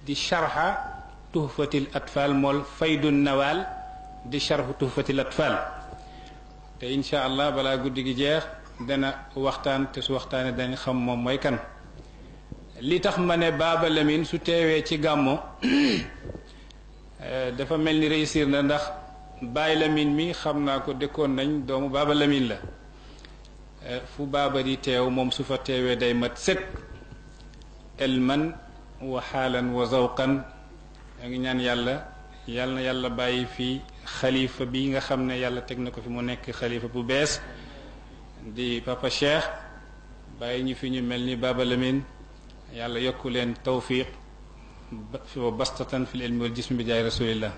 di sharha tuhfatil atfal mool faydu nawal di sharhu tuhfatil atfal te incha allah balaa guddi gi jeex dana waxtaan te su waxtaanee dañ xam moom mooy kan. li tax ma ne Baba Lamine su teewee ci gàmmo dafa mel ni réussir na ndax Baye Lamine mi xam naa ko dëkkoon nañ doomu Baba Lamine la fu baaba di teew moom su fa teewee day mat sëkk elman wa xaalan wa zawqan yaa ngi ñaan yàlla yàlla na yàlla bàyyi fii xalifa bi nga xam ne yàlla teg na ko fi mu nekk xalifa bu bees di Papa Cheikh bàyyi ñu fi ñu mel ni Baba Lamine yàlla yokku leen tawfiq wa bastatan fil ilmi wal jismi bi jaay rasulillah.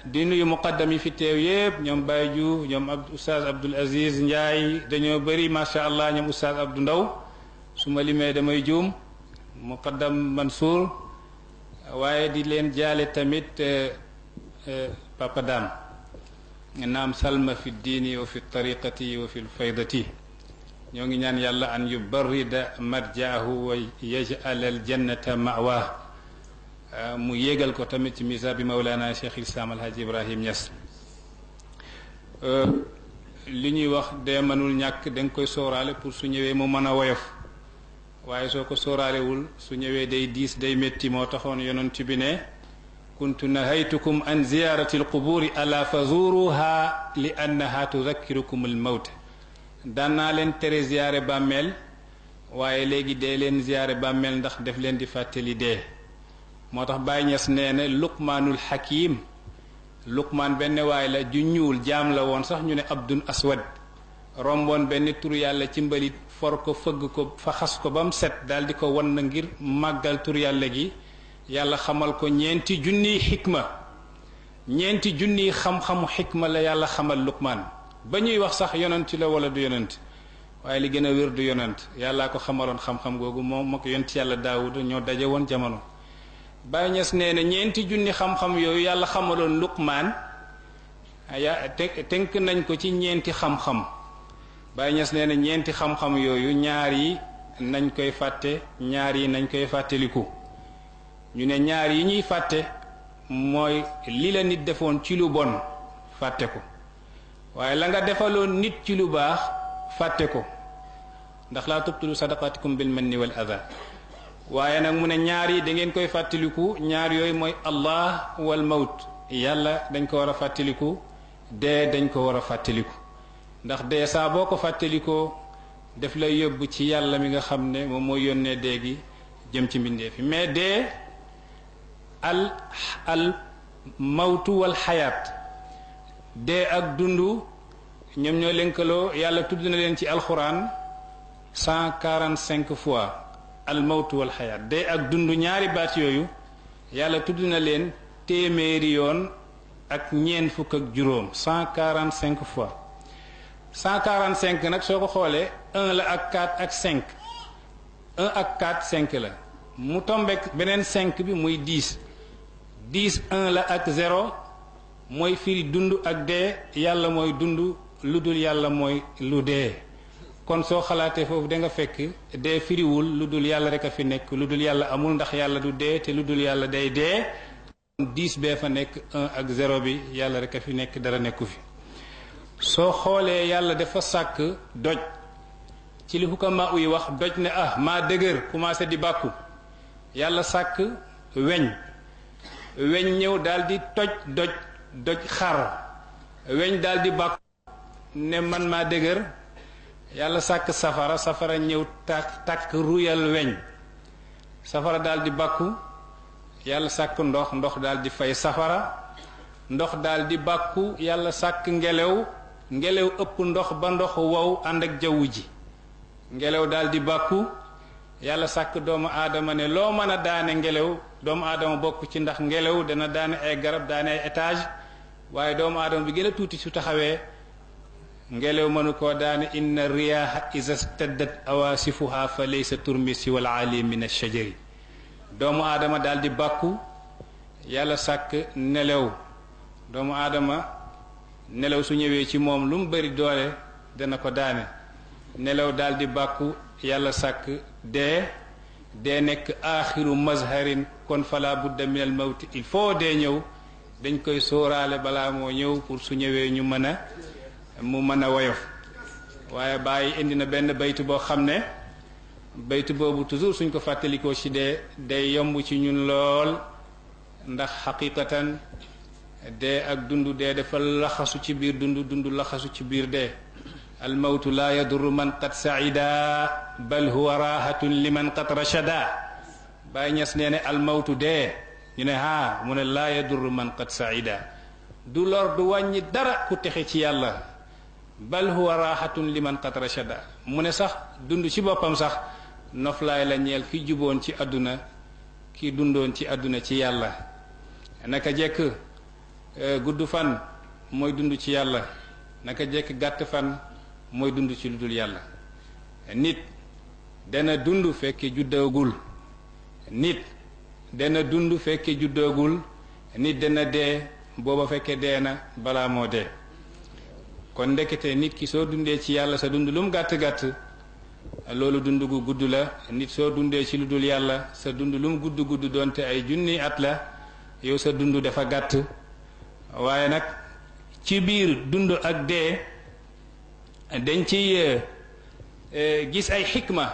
di nuyu muqaddam yi fi teew yépp ñoom Baye Diouf ñoom oustaz Abdoul Aziz Ndiaye dañoo bëri macha allah ñoom oustaz Abdou Ndaw su ma limee damay juum muqaddam Mansour waaye di leen jaale tamit Papa Dam naam salma fi diini wa fi tariqati wa fi faydati ñoo ngi ñaan yàlla an yubarrida marjaahu wa yaj'al al jannata ma'waa mu yéegal ko tamit ci misa bi Mawlana Cheikh Islam Alhaji Ibrahim Niass. li ñuy wax dee mënul ñàkk da nga koy sóoraale pour su ñëwee mu mën a woyof waaye soo ko sóoraalewul su ñëwee day diis day métti moo taxoon yonent bi ne kuntu nahaytukum an ziyarati alquburi ala fazuruha li annaha tudakkirukum almawt daan naa leen tere ziyaare bàmmeel waaye léegi dee leen ziyaare bàmmeel ndax def leen di fàttali dee moo tax Baye Niass nee na luqmaanul hakim luqmaan benn waay la ju ñuul jaam la woon sax ñu ne abdun aswad romboon benn tur yàlla ci mbalit for ko fëgg ko faxas ko ba mu set daal di ko wan na ngir màggal tur yàlla gi yàlla xamal ko ñeenti junniy xikma ñeenti junniy xam-xamu xikma la yàlla xamal luqmaan ba ñuy wax sax yonent la wala du yonent waaye li gën a wér du yonent yàllaa ko xamaloon xam-xam googu moom ak yonent yàlla daawuda ñoo daje woon jamono. Baye Niass nee na ñeenti junni xam-xam yooyu yàlla xamaloon luqmaan tënk nañ ko ci ñeenti xam-xam Baye Niass nee na ñeenti xam-xam yooyu ñaar yi nañ koy fàtte ñaar yi nañ koy fàttaliku ñu ne ñaar yi ñuy fàtte mooy li la nit defoon ci lu bon fàtte ko waaye la nga defaloon nit ci lu baax fàtte ko ndax laa tubtilu sadaqatikum bil manni wal adha waaye nag mu ne ñaar yi da ngeen koy fàttaliku ñaar yooyu mooy allah wal mawt yàlla dañ ko war a fàttaliku dee dañ ko war a fàttaliku ndax dee saa boo ko fàttalikoo def lay yóbbu ci yàlla mi nga xam ne moom mooy yónnee dee gi jëm ci mbindeef yi mais dee al mawtu wal xayaat dee ak dundu ñoom ñoo lënkaloo yàlla tudd na leen ci alxuraan 145 fois al mawtu wal xayaat dee ak dundu ñaari baat yooyu yàlla tudd na leen téeméeri yoon ak ñeent fukk ak juróom 145 fois 145 nag soo ko xoolee 1 la ak 4 ak 5 1 ak 4 5 la mu tombek beneen 5 bi muy 10 10 1 la ak 0 mooy firi dund ak dee yàlla mooy dund lu dul yàlla mooy lu dee kon soo xalaatee foofu da nga fekk dee firiwul lu dul yàlla rek a fi nekk lu dul yàlla amul ndax yàlla du dee te lu dul yàlla day dee 10 bee fa nekk 1 ak 0 bi yàlla rek a fi nekk dara nekku fi soo xoolee yàlla dafa sàkk doj ci li hukama yi wax doj ne maa dëgër commencé di bàkku yàlla sàkk weñ ñëw daal di doj xar weñ daal di bàkku ne man maa dëgër yàlla sàkk safara ñëw takk ruyal weñ safara daal di bàkku yàlla sàkk ndox daal di fay safara ndox daal di bàkku yàlla sàkk ngelaw ëpp ndox ba ndox wow ànd ak jaww ji ngelaw daal di bàkku yàlla sàkk doomu aadama ne loo mën a daane ngelaw doomu aadama bokk ci ndax ngelaw dana daane ay garab daane ay étage waaye doomu aadama bi gën a tuuti su taxawee ngelaw mënu koo daane inna riyaha iza staddat awasifuha fa laysa turmisi wal ali min ashajari doomu aadama daal di bàkku yàlla sàkk nelaw doomu aadama nelaw su ñëwee ci moom lu mu bari doole dana ko daane nelaw daal di bàkku yàlla sàkk dee dee nekk aaxiru mazharin kon fala budda min al mawti il faut dee ñëw dañ koy sóoraale balaa moo ñëw pour su ñëwee ñu mën a mu mën a woyof waaye bàyyi indi na benn baytu boo xam ne baytu boobu toujours suñ ko fàttalikoo ci dee day yomb ci ñun lool ndax xaqiqatan dee ak dund dee dafa laxasu ci biir dund laxasu ci biir dee almawtu laa yadurru man qad saida bal huwa rahatun liman qad rachada Baay Ñas nee ne almawtu dee ñu ne mu ne laa yadurru man qad saida du lor du wàññi dara ku texe ci yàlla bal huwa rahatun liman qad rachada mu ne sax dund ci boppam sax noflaay la ñeel ki juboon ci àdduna ki dundoon ci àdduna ci yàlla naka jekk gudd fan mooy dund ci yàlla naka jekk gàtt fan mooy dund ci lu dul yàlla nit dana dund fekke juddoogul nit dana dund fekke juddoogul nit dana dee booba fekke dee na balaa moo dee kon ndekete nit ki soo dundee ci yàlla sa dund lu mu gàtt-gàtt loolu dund gu gudd la nit soo dundee ci lu dul yàlla sa dund lu mu gudd doonte ay junni at la yow sa dund dafa gàtt waaye nag ci biir dund ak dee dañ ci gis ay xikma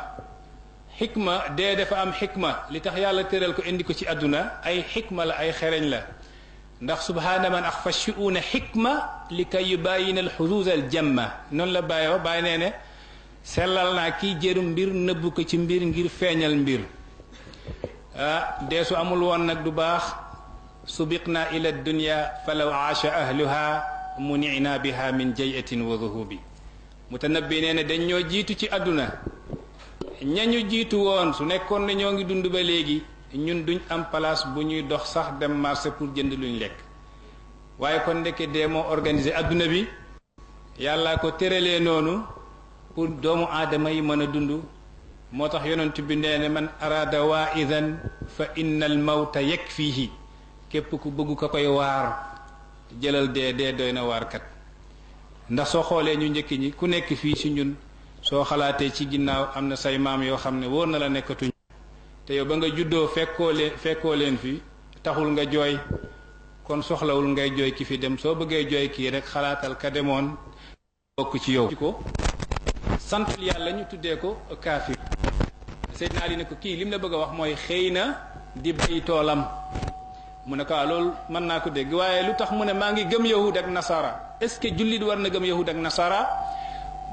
dee dafa am xikma li tax yàlla tëral ko indi ko ci àdduna ay xikma la ay xereñ la ndax subhaana man axfa shu'una xikma li kay yubayina alxuduud aljamma noonu la bàyyoo bàyyi nee ne sellal naa kiy jëru mbir nëbb ko ci mbir ngir feeñal mbir dee su amul woon nag du baax subiqna ila dunya falaw aasha ahluha munina biha min jayatin wa dhuhubi mutanabbi nee ne dañ ñoo jiitu ci àdduna ñañu jiitu woon su nekkoon ne ñoo ngi dund ba léegi ñun duñ am place bu ñuy dox sax dem marché pour jënd luñ lekk waaye kon ndeke dee moo organisé àdduna bi yàllaa ko tëralee noonu pour doomu aadama yi mën a dund moo tax yonent bi nee ne man araada waa'idan fa inna al mawta yakfihi képp ku bëgg ko koy waar jëlal dee doy na waarkat ndax soo xoolee ñu njëkk ñi ku nekk fii ci ñun soo xalaatee ci ginnaaw am na say maam yoo xam ne wóor na la nekkatuñ te yow ba nga juddoo fekkoo leen fi taxul nga jooy kon soxlawul ngay jooy ki fi dem soo bëggee jooy kii rek xalaatal ka demoon bokk ci yow ko santul yàlla ñu tuddee ko kaafir Seydina Ali ne ko kii lim la bëgg a wax mooy xëy na di bay toolam mu ne ko loolu mën naa ko dégg waaye lu tax mu ne maa ngi gëm yahud ak nasara est-ce que jullit war na gëm yahud ak nasara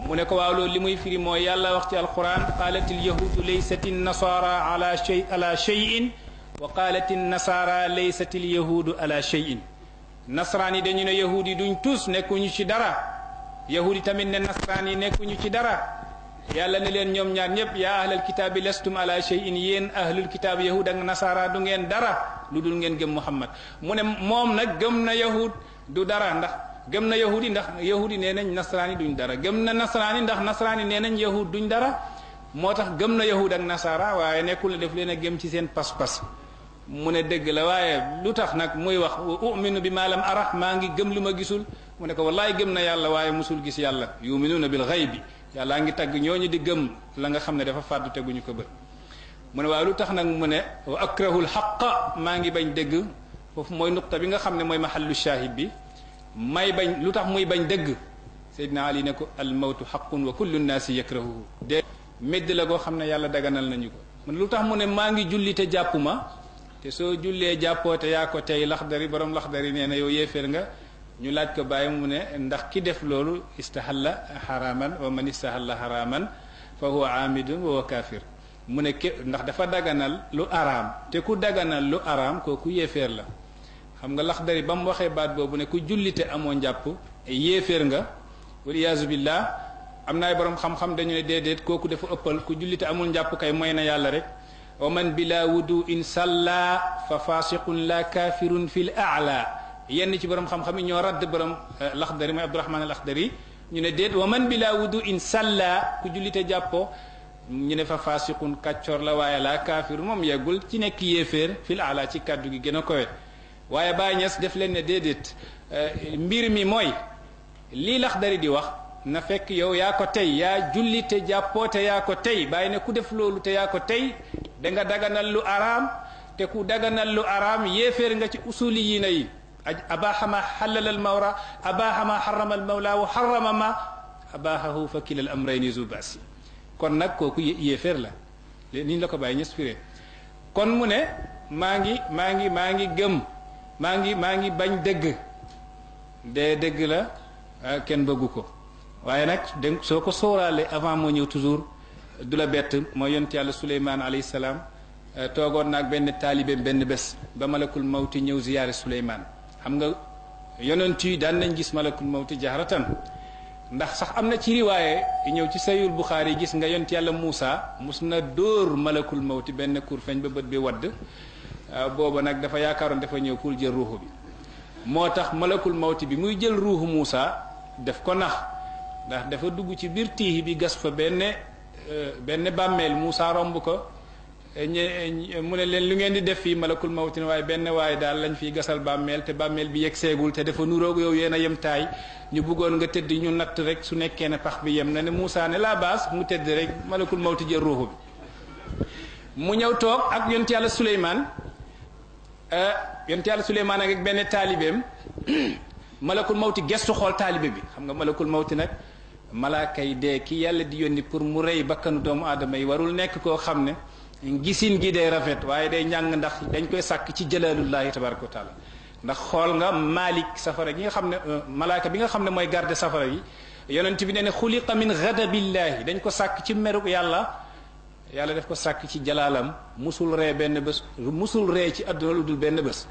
mu ne ko waaw loolu li muy firi mooy yàlla wax ci alquran qaalat il yahudu laysat in nasara ala cheyin wa qaalat in nasara laysat il yahudu ala cheyin nasaraan yi dañu ne yahud yi duñ tus nekkuñu ci dara yahud yi tamit ne nasaraan yi nekkuñu ci dara yàlla ne leen ñoom ñaar ñëpp yaa ahlal kitaabi lastum ala cheyin yéen ahlul kitaab yahud ak nasara du ngeen dara lu dul ngeen gëm muhammad mu ne moom nag gëm na yahud du dara ndax gëm na yahudi ndax yahudi nee nañ nasaraani duñ dara gëm na nasaraani ndax nasaraani nee nañ yahud duñ dara moo tax gëm na yahud ak nasara waaye nekkul ne def leen a gëm ci seen pas-pas mu ne dëgg la waaye lu tax nag muy wax uminu bi ma lam ara maa ngi gëm lu ma gisul mu ne ko wallaay gëm na yàlla waaye musul gis yàlla yuminuuna bil ghaybi yàllaa ngi tagg ñooñu di gëm la nga xam ne dafa fàddu teguñu ko bët mu ne waaye lu tax nag mu ne wa akrahul xaqa maa ngi bañ dëgg foofu mooy nuqta bi nga xam ne mooy mahallu shahid bi may bañ lu tax muy bañ dëgg Seydina Ali ne ko al mawtu xaqun wa kullu nnaasi yakrahuhu de médd la goo xam ne yàlla daganal nañu ko mu ne lu tax mu ne maa ngi julli te jàpp ma te soo jullee jàppoo te yaa ko tey laxdari borom laxdari nee na yow yéeféer nga ñu laaj ko bàyyi mu ne ndax ki def loolu istahalla haraman wa man istahalla haraman fa huwa aamidun wa huwa kaafir mu ne ndax dafa daganal lu araam te ku daganal lu araam kooku yéeféer la xam nga laxdari ba mu waxee baat boobu ne ku jullite amoo njàpp yéeféer nga wal iyaazu billah am na ay borom xam-xam dañu ne déedéet kooku dafa ëppal ku jullite amul njàpp kay mooy na yàlla rek wa man bila wudu in salla fa fasiqun la kafirun fil a'la yenn ci borom xam-xam yi ñoo radd borom laxdari mooy Abdurahman al Laxdari ñu ne déet wa man bila wudu in salla ku jullite jàppoo ñu ne fa fasiqun kàccoor la waaye la kafirun moom yeggul ci nekk yéeféer fil a'la ci kàddu gi gën a kowe waaye Baay Ñas def leen ne déedéet mbir mi mooy lii Laxdari di wax na fekk yow yaa ko tey yaa julli te jàppoo te yaa ko tey bàyyi ne ku def loolu te yaa ko tey da nga daganal lu araam te ku daganal lu araam yéeféer nga ci usuli yi na yi abaha ma halala al mawra abaha ma harrama al mawla wa harrama ma abahahu fa kila al amrayni zubasi kon nag kooku yéeféer la niñ la ko bàyyi ñes firé kon mu ne maa ngi gëm maa ngi bañ dëgg dee dëgg la kenn bëggu ko waaye nag dégg soo ko sóoraale avant moo ñëw toujours du la bett mooy yonent yàlla Suleymaan alayhi salaam toogoon naag benn taalibeem benn bés ba malakul mawti ñëw ziyaare Suleymaan xam nga yonent yi daan nañ gis malakul mawti jahratan ndax sax am na ci riwaaye ñëw ci sayul Buxaari gis nga yonent yàlla Muusa mus na dóor malakul mawti benn kurfeñ ba bët bi wadd booba nag dafa yaakaaroon dafa ñëw pour jël ruuxu bi moo tax malakul mawti bi muy jël ruuxu Muusa def ko nax ndax dafa dugg ci biir tiixi bi gas fa benn bàmmeel Muusa romb ko mu ne leen lu ngeen di def fii malakul mawti ne waaye benn waaye daal lañ fiy gasal bàmmeel te bàmmeel bi yegg seegul te dafa nuroog yow yéen a yem taay ñu bëggoon nga tëdd ñu natt rek su nekkee ne pax bi yem na ne Muusa ne la baas mu tëdd rek malakul mawti jël ruuxu bi mu ñëw toog ak yonent yàlla Suleymaan ak benn taalibeem malakul mawti gestu xool taalibe bi xam nga malakul mawti nag malaaka yi dee ki yàlla di yónni pour mu rey bakkanu doomu aadama yi warul nekk koo xam ne gisin gi day rafet waaye day ñàng ndax dañ koy sàkk ci jalaalullahi tabaraka wa taala ndax xool nga malik safara gi nga xam ne malaaka bi nga xam ne mooy garde safara yi yonent bi ne ne xuliqa min ghadabillahi dañ ko sàkk ci meruk yàlla def ko sàkk ci jalaalam musul ree benn bés musul ree ci àdduna lu dul benn bés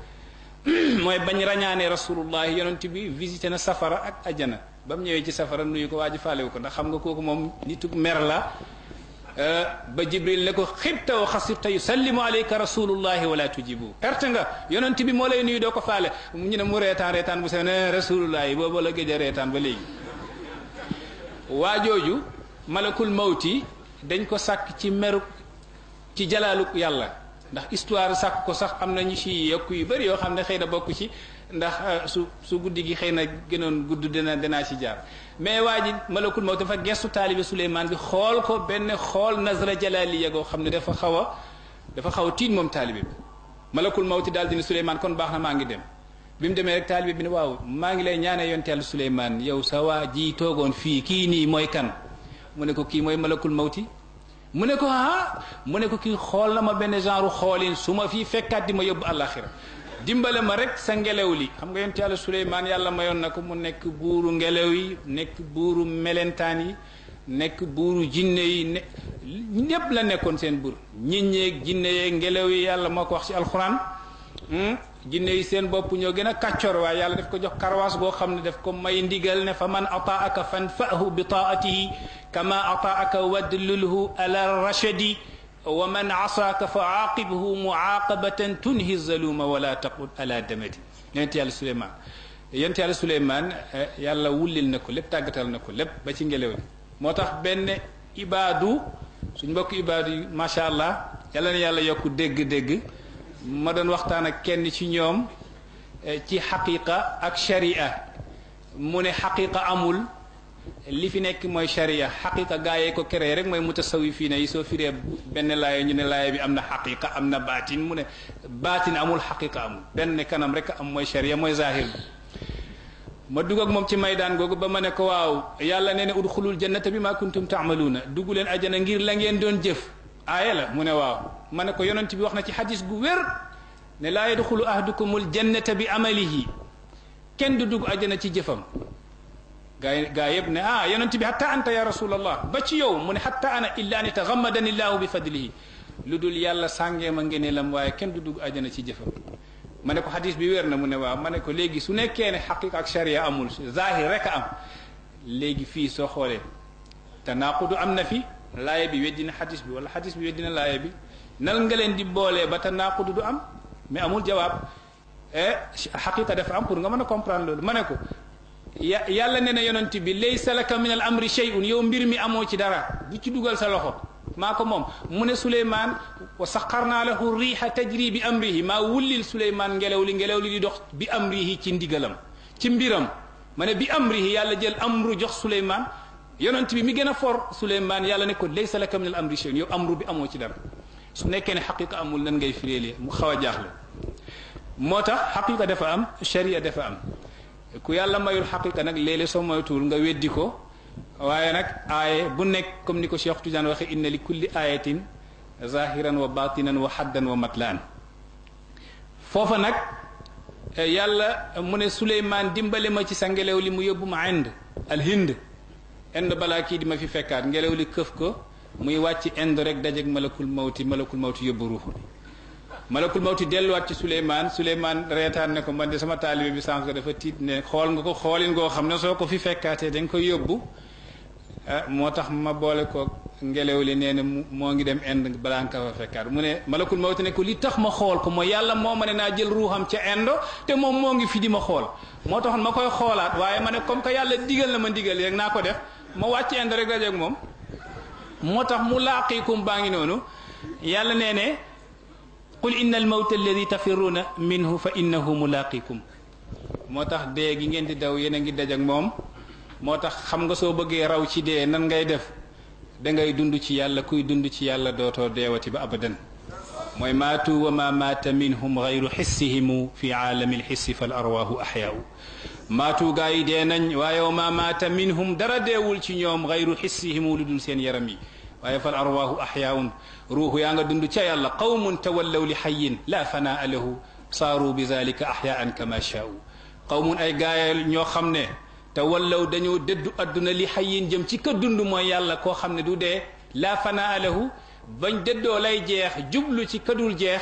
mooy bañ rañaane rasulullah yonent bi visité na safara ak ajjana ba mu ñëwee ci safara nuyu ko waa ji faalewu ko ndax xam nga kooku moom nitu mer la ba jibril ne ko xibta wa xasirta yusallimu alayka rasulullahi wala tujibu perte nga yonent bi moo lay nuyu doo ko faale ñu ne mu reetaan bu seen rasulullahi boobu la gëj a reetaan ba léegi waa jooju malakul mawti dañ ko sàkk ci meru ci jalaaluk yàlla ndax histoire sàkk ko sax am na ñu ci yokk yu bëri yoo xam ne xëy na bokk ci ndax su guddi gi xëy na gënoon gudd dinaa ci jaar mais waa ji malakul mawt dafa gestu taalibe Suleymaan bi xool ko benn xool nazra jalaliya goo xam ne dafa xaw a tiit moom taalibe bi malakul mawti daal di ne Suleymaan kon baax na maa ngi dem bi mu demee rek taalibe bi ne waaw maa ngi lay ñaanee yonte Yàlla Suleymaan yow sa waa ji toogoon fii kii nii mooy kan mu ne ko kii mooy malakul mawti mu ne ko mu ne ko kii xool na ma benn genre xoolin su ma fii fekkaat di ma yóbbu àllaaxira dimbale ma rek sa ngelaw li xam nga yonent yàlla Suleymaan yàlla mayoon na ko mu nekk buuru ngelaw yi nekk buuru melentaan yi nekk buuru jinne yi ñépp la nekkoon seen buur ñiññeeg jinne yeeg ngelaw yi yàlla moo ko wax ci alxuraan jinne yi seen bopp ñoo gën a kàccor waaye yàlla daf ko jox karwaas goo xam ne daf ko may ndigal ne fa man ataaka fanfahu bi taatihi kama ataaka wadlulhu ala rachadi wa man asaaka fa aaqibhu muaqabatan tunhi zaluma wala taqud ala damadi yonent yàlla Suleymaan yàlla wullil na ko lépp tàggatal na ko lépp ba ci ngelaw li moo tax benn ibaadu suñ mbokk ibaadu yi macha allah yàlla na yàlla yokk dégg-dégg ma doon waxtaan ak kenn ci ñoom ci xaqiqa ak sharia mu ne xaqiqa amul li fi nekk mooy sharia xaqiqa gaa yee ko créé rek mooy mutasawifiina yi soo firee benn laaya ñu ne laaya bi am na xaqiqa am na baatin mu ne baatin amul xaqiqa amul benn kanam rek am mooy sharia mooy zahir bi ma dugg ak moom ci maydaan googu ba ma ne ko waaw yàlla nee ne udxulul jannata bi ma kuntum taamaluuna dugg leen ajana ngir la ngeen doon jëf aaya la mu ne waaw ma ne ko yonent bi wax na ci xadis gu wér ne laa yadxulu ahdukumul jannata bi amalihi kenn du dugg ajana ci jëfam gaa yëpp ne yonent bi hatta anta ya rasulallah ba ci yow mu ne hatta ana illa an yatagammadani llahu bi fadlihi lu dul yàlla sàngee ma ngeneelam waaye kenn du dugg ajana ci jëfam ma ne ko xadis bi wér na mu ne waaw ma ne ko léegi su nekkee ne xaqiqa ak sharia amul zahir rek a am léegi fii soo xoolee tanaaqudu am na fi laaya bi weddina xadis bi wala xadis bi weddina laaya bi nal nga leen di boolee ba tanaaqudu du am mais amul jawaab xaqiqa dafa am pour nga mën a comprendre loolu ma ne ko yàlla nee na yonent bi laysa laka min al amri shay'un yow mbir mi amoo ci dara du ci dugal sa loxo maa ko moom mu ne Suleymaan wa saxarnaa lahu riixa tajri bi amrihi maa wullil Suleymaan ngelaw li di dox bi amrihi ci ndigalam ci mbiram ma ne bi amrihi yàlla jël amru jox Suleymaan yonent bi mi gën a for Suleymaan yàlla ne ko laysa laka min al amri shay'un yow amru bi amoo ci dara su nekkee ne xaqiqa amul nan ngay firéeli mu xaw a jaaxle moo tax xaqiqa dafa am sharia dafa am ku yàlla mayul xaqiqa nag léeg-léeg soo moytuwul nga weddi ko waaye nag aaye bu nekk comme ni ko Cheikh Tidiane waxe inna li kulli ayatin zahiran wa batinan wa haddan wa matlaan foofa nag yàlla mu ne Suleymaan dimbale ma ci sa ngelaw li mu yóbbu ma Inde al Hind Inde balaa kii di ma fi fekkaat ngelaw li këf ko muy wàcc Inde rek dajeeg malakul mawti yóbbu ruuxu bi malakul mawti delluwaat ci Suleymaan reetaan ne ko man de sama taalibe bi sànq dafa tiit ne xool nga ko xoolin ngoo xam ne soo ko fi fekkaatee dañ koy yóbbu moo tax ma boole ko ngelaw li nee na moo ngi dem Inde balaa nga ko fa fekkaat mu ne malakul mawti ne ko li tax ma xool ko mooy yàlla moo ma ne naa jël ruuxam ca Inde te moom moo ngi fi di ma xool moo taxoon ma koy xoolaat waaye ma ne comme que yàlla digal na ma digal rek naa ko def ma wàcc Inde rek dajeeg moom moo tax mu laaqiikum baa ngi noonu yàlla nee ne qul inna al mawta alladi tafirruuna minhu fa innahu mulaaqikum moo tax dee gi ngeen di daw yéen a ngi daj ak moom moo tax xam nga soo bëggee raw ci dee nan ngay def da ngay dund ci yàlla kuy dund ci yàlla dootoo deewati ba abadan mooy maatu wa ma maata minhum gayru xissihimu fi aalami lxissi fal arwaahu axyaau maatu gaa yi dee nañ waaye wa ma maata minhum dara deewul ci ñoom gayru xissihimu lu dul seen yaram yi waaye fal arwaahu axyaaun ruuxu yaa nga dund ca yàlla qawmun tawallaw li xayin la fanaa lahu saaru bi zalika axyaan kama shaau qawmun ay gaaya ñoo xam ne tawallaw dañoo dëddu adduna li xayin jëm ci ka dund mooy yàlla koo xam ne du dee la fanaa lahu bañ dëddoo lay jeex jublu ci kadul jeex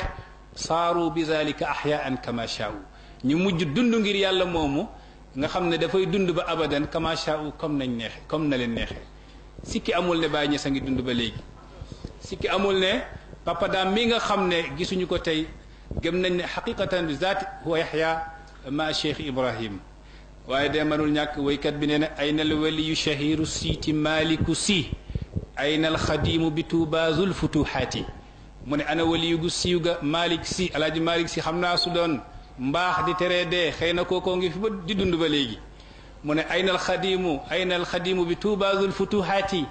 saaru bi zalika axyaan kama shaau ñu mujj dund ngir yàlla moomu nga xam ne dafay dund ba abadan kama shaau comme nañ neexe comme na leen neexe sikki amul ne Baay Ñas a ngi dund ba léegi sikki amul ne papa daam mi nga xam ne gisuñu ko tey gëm nañ ne xaqiqatan bi zaati huwa yaxya ma cheikh ibrahim waaye de manul ñàkk waykat bi nee na ayna al waliyu shahiru siiti maliku si ayna al xadimu bi tuuba zul futuhaati mu ne ana waliyu gu siiw ga malik si alaaji malik si xam naa su doon mbaax di teree dee xëy na kookoo ngi fi ba di dund ba léegi mu ne ayna al xadimu bi tuuba zul futuhaati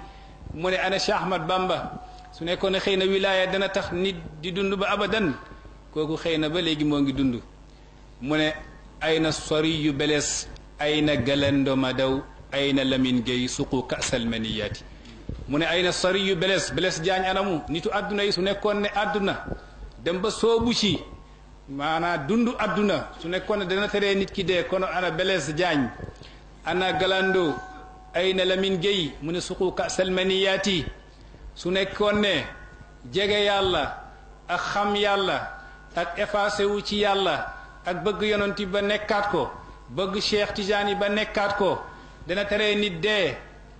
mu ne ana Cheikh Ahmad Bamba su nekkoon ne xëy na wilaaya dana tax nit di dund ba abadan kooku xëy na ba léegi moo ngi dund mu ne ayna soriyu beles ayna galando madaw ayna lamin gay suqu kasal maniyaati mu ne ayna soriyu beles jaañ anamu nitu adduna yi su nekkoon ne adduna dem ba soobu ci maanaam dund adduna su nekkoon ne dana teree nit ki dee kono ana beles jaañ ana galando ayna lamin gay mu ne suqu kasal maniyaati su nekkoon ne jege yàlla ak xam yàlla ak effacé wu ci yàlla ak bëgg yonent ba nekkaat ko bëgg Cheikh Tidiane ba nekkaat ko dana teree nit dee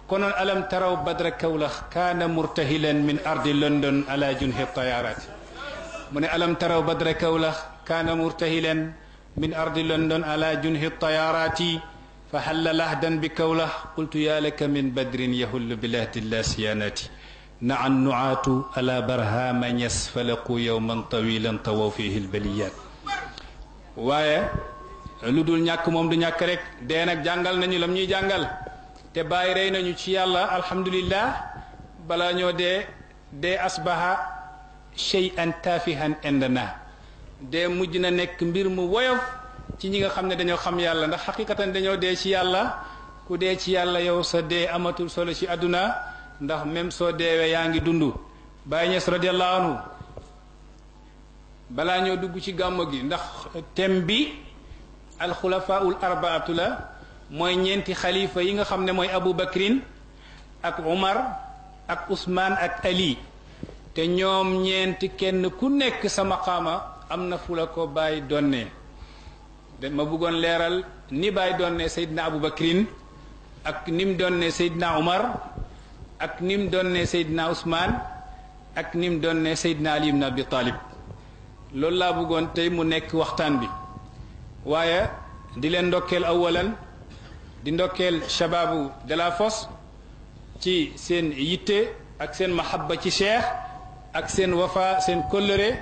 konoon alam taraw badra kawlax kaana murtahilan min ardi london ala junhi tayaaraati mu ne alam taraw badra kawlax kaana murtahilan min ardi london ala junhi tayaaraati fa halla lahdan bi kawlax qultu yaa laka min badrin yahullu bilahdi la siyaanaati naan nuaatu ala barhama ñes falaqu yowman tawilan tawaw fihi lbaliyat waaye lu dul ñàkk moom du ñàkk rek dee nag jàngal nañu lam ñuy jàngal te bàyyi rey nañu ci yàlla alhamdulillah balaa ñoo dee asbaha shay'an taafihan indana dee mujj na nekk mbir mu woyof ci ñi nga xam ne dañoo xam yàlla ndax xaqiqatan dañoo dee ci yàlla ku dee ci yàlla yow sa dee amatul solo ci àdduna ndax même soo deewee yaa ngi dund Baay Ñas radiyallahu anhu balaa ñoo dugg ci gàmmu gi ndax thème bi alxulafaul arbaatu la mooy ñeenti xalifa yi nga xam ne mooy Abu Bakrin ak Umar ak Usmaan ak Ali te ñoom ñeenti kenn ku nekk sa maqaama am na fu la ko Baay donnee ma bëggoon leeral ni Baay donnee Seydina Abu Bakrin ak ni mu donnee Seydina Umar ak ni mu donnee Seydina Usmaan ak ni mu donnee Seydina Ali ibn Abi Talib loolu laa bëggoon tey mu nekk waxtaan bi waaye di leen ndokkeel awalan di ndokkeel shababu de la Fosse ci seen yitte ak seen mahabba ci cheikh ak seen wafa seen kóllëre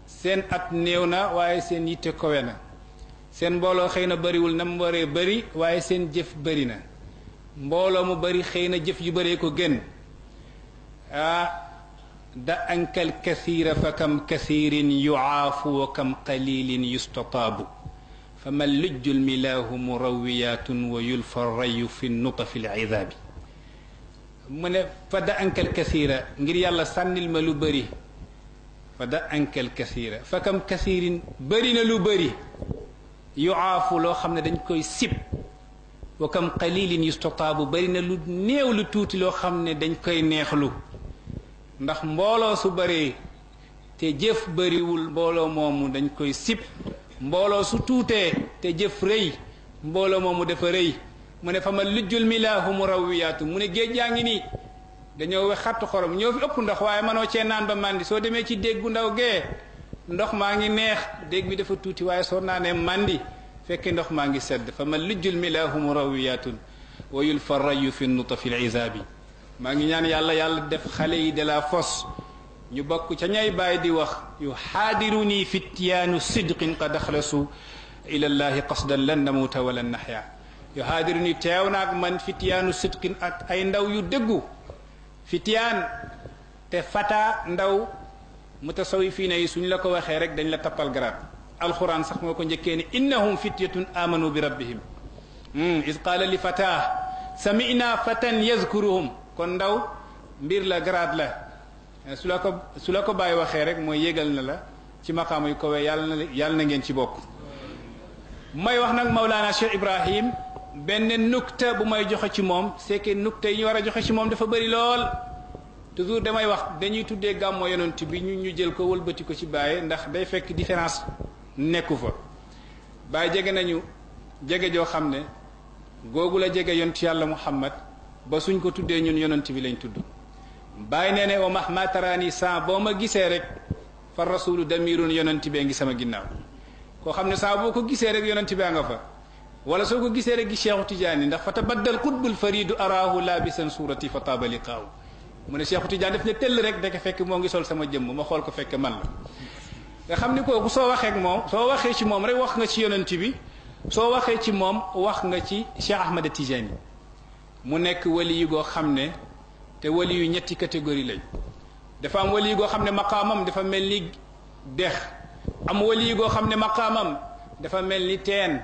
seen at néew na waaye seen yitte kowe na seen mbooloo xëy na bariwul na mu waree bari waaye seen jëf bari na mbooloo mu bari xëy na jëf yu baree ko gën da ankal kathira fa kam kathirin yuaafu wa kam qalilin yustataabu fa man lujjul milaahu murawiyatun wa yulfa rayu fi nutafi lidaabi mu ne fa da ankal kathira ngir yàlla sànnil ma lu bëri fa da ankal kathira fa kam kathirin bëri na lu bëri yuaafu loo xam ne dañ koy sib wa kam qalilin yustataabu bëri na lu néew lu tuuti loo xam ne dañ koy neexlu ndax mbooloo su bëree te jëf bëriwul mbooloo moomu dañ koy sib mbooloo su tuutee te jëf rëy mbooloo moomu dafa rëy mu ne fa ma lujjul milaahu murawwiyaatu mu ne géej yaa ngi nii dañoo we xattu xorom ñoo fi ëpp ndox waaye mënoo cee naan ba màndi soo demee ci déeg bu ndaw gee ndox maa ngi neex déeg bi dafa tuuti waaye soo naanee màndi fekkee ndox maa ngi sedd fa ma lujjul milaahu murawwiyaatun wa yulfa rayu fi nutafi lisaabi maa ngi ñaan yàlla def xale yi de la fos ñu bokk ca ñay bàyyi di wax yu xaadiruni fityaanu sidqin qad axlasu ila llahi qasdan lan namuuta wala naxya yu xaadiruni teew naag man fityaanu sidqin ak ay ndaw yu dëggu fityaan te fata ndaw mutasawifiina yi suñ la ko waxee rek dañ la tappal garaat alquran sax moo ko njëkkee ni innahum fityatun amanu bi rabbihim is qaala li fatah samina fatan yazkuruhum kon ndaw mbir la garaat la su la ko bàyyi waxee rek mooy yégal na la ci maqaama yu kowe yàlla na ngeen ci bokk may wax nag Mawlana Cheikh Ibrahim benn nukta bu may joxe ci moom c'est que nukta yi ñu war a joxe ci moom dafa bëri lool toujours damay wax dañuy tuddee gàmmoo yonent bi ñu jël ko wëlbati ko ci Baye ndax day fekk différence nekku fa Baye jege nañu jege joo xam ne googu la jege yonent yàlla Muhammad ba suñ ko tuddee ñun yonent bi lañ tudd Baye nee ne wa mahma taraani saa boo ma gisee rek fa rasulu damirun yonent bee ngi sama ginnaaw koo xam ne saa boo ko gisee rek yonent bee nga fa wala soo ko gisee rek gi Cheikhu Tidiane ndax fa tabaddal qutbul faridu araahu laabisan suurati fa taaba liqaaw mu ne Cheikhu Tidiane def ne tëll rek deke fekk moo ngi sol sama jëmm ma xool ko fekk man la nga xam ni kooku soo waxee ak moom soo waxee ci moom rek wax nga ci yonent bi soo waxee ci moom wax nga ci Cheikh Ahmad Tidiane mu nekk wali yi goo xam ne te wali yu ñetti catégorie lañ dafa am wali yi goo xam ne maqaamam dafa mel ni dex am wali yi goo xam ne maqaamam dafa mel ni teen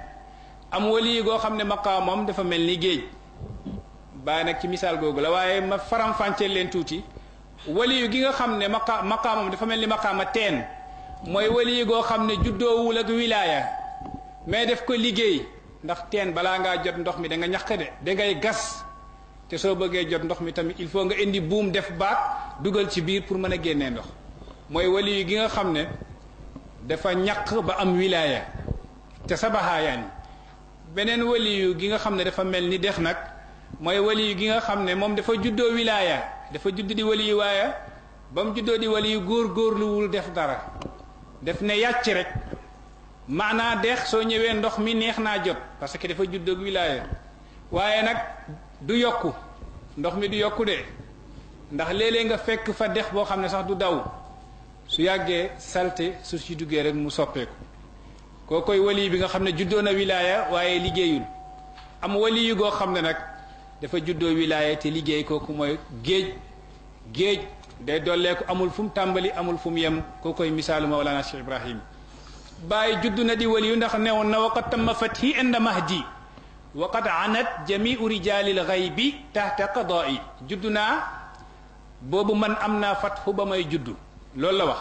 am wali yi goo xam ne maqaamam dafa mel ni géej bàyyi nag ci misaal googu la waaye ma faram-fàcceel leen tuuti wali yu gi nga xam ne maqaamam dafa mel ni maqaama teen mooy wali yi goo xam ne juddoowul ak wilaaya mais def ko liggéey ndax teen balaa ngaa jot ndox mi da nga ñaq de da ngay gas te soo bëggee jot ndox mi tamit il faut nga indi buum def baat dugal ci biir pour mën a génnee ndox mooy wali yu gi nga xam ne dafa ñaq ba am wilaaya te sabaxaayaan yi beneen wali yu gi nga xam ne dafa mel ni dex nag mooy wali yu gi nga xam ne moom dafa juddoo wilaaya dafa judd di wali yu waaya ba mu juddoo di wali yu góorgóorluwul def dara def ne yàcc rek maanaa dex soo ñëwee ndox mi neex naa jot parce que dafa juddoog wilaaya waaye nag du yokku ndox mi du yokku de ndax léeg-léeg nga fekk fa dex boo xam ne sax du daw su yàggee salte su ci duggee rek mu soppeeku koo koy wali bi nga xam ne juddoo na wilaaya waaye liggéeyul am wali yu goo xam ne nag dafa juddoo wilaaya te liggéey kooku mooy géej day dolleeku amul fu mu tàmbali amul fu mu yem koo koy misaalu Mawlana Cheikh Ibrahim Baay juddu na di wali yu ndax newoon na waqad tamma fathi inda mahdi waqad anat jamiu rijalil ghaybi tahta qada'i juddu naa boobu man am naa fathu ba may juddu loolu la wax